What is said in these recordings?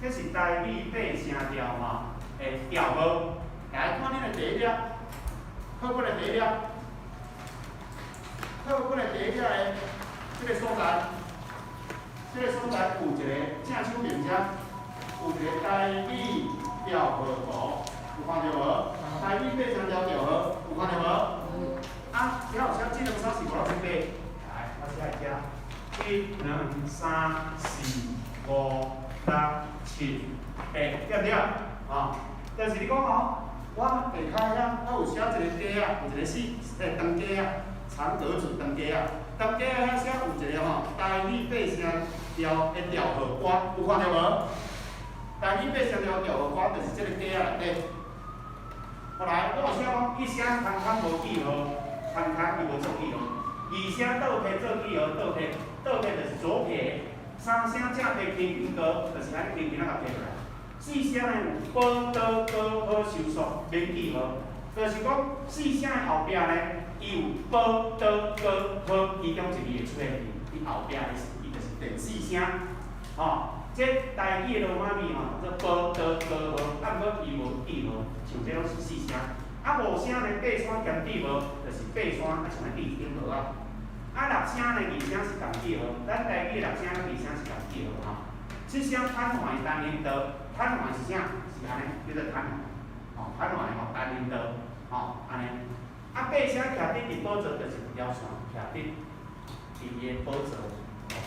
这是台语八声调吼的调号。来看恁的第一粒，课本的第一粒，课本的第一粒的这个所在，这个所在有一个正手边遮，有一个台语调号图，有看到无？台语八声调调号，有看到无？啊，只要有写这两首是无老师背。来，我写一下。1、2、3、4、5、6、7、8，对不对？啊，但是你讲哦，我下骹遐，我有写一个格啊，有一个长格啊，长格子长格啊，长格遐写有一个吼，台语八声调的调号歌，有看到无？台语八声调调号歌就是这个格啊内底。后来我有写讲，一声空空无记号，空空伊无做记号。二声倒撇做记号，倒撇就是左撇。三声正撇平平高，就是安尼平平啊，甲撇落来。四声呢有波倒高好收缩，免记号。就是讲四声的后壁呢，伊有波倒高好，其中一字会出现伫后壁的，伊就是第四声。吼，这台语的罗马字吼，做波倒高好，啊，毋过伊无记号，像这拢是四声。啊，五声呢，八山兼记号，就是八山啊，像咱字顶号啊。啊，六声呢，二声是共记号，咱台语六声、二声是共记号吼。七声摊换单音道，摊换是啥？是安尼，叫做摊换。吼，摊换吼单音道，吼安尼。啊，八声徛伫伫宝座，就是一条线徛伫伊个宝座，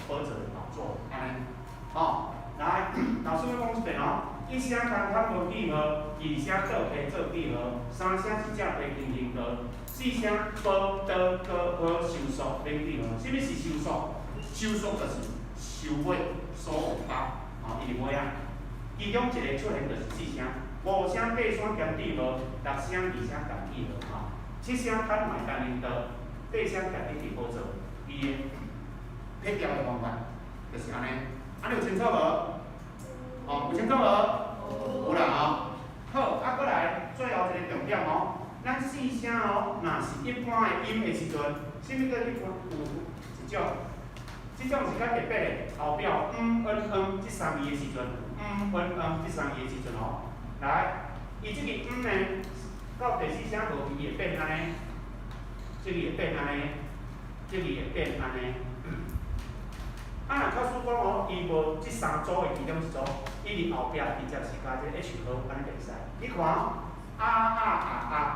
宝座宝座安尼。吼，来，老师要讲一遍哦。一声空空无记号，二声倒撇做记号，三声是正撇平平高，四声波倒高好收缩免记号。什么是收缩？收缩就是收尾所有包，吼，伊是尾啊。其中一个出现就是四声，五声八声兼记号，六声二声共记号，吼。七声摊换单音道，八声徛伫宝座，伊个撇调的方法就是安尼。安尼有清楚无？哦，有清楚无？有啦吼。好，啊，过来最后一个重点哦。咱四声哦，若是一般的音的时阵，什么叫一般？有一种，这种是较特别的，后壁这三字的时阵，这三字的时阵哦。来，伊这个呢，到第四声无伊会变安尼，这个会变安尼，这个会变安尼。啊，若假使讲哦，伊无即三组的其中一组，伊伫后壁直接是加这 H 号，安尼袂使。你看哦，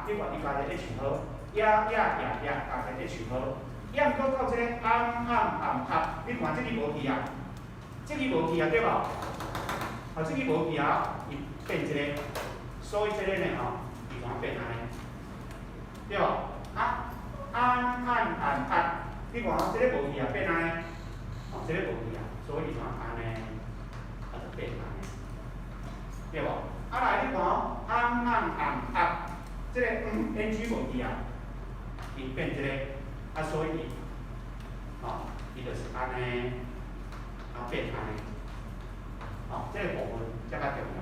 你看伊加这 H 号，加这 H 号，抑毋过到这个你看这个无去啊，这个无去啊，对无？啊，这个无去啊，伊变一个，所以这个呢吼，伊怎变安尼？对无？啊，你看哦，这个无去啊，变安尼。这个无去啊，所以就安尼，啊就变安尼，对无？啊来你看哦，这个NG 无去啊，伊变这个，啊所以伊，伊就是安尼，变安尼，这个部分才较重要。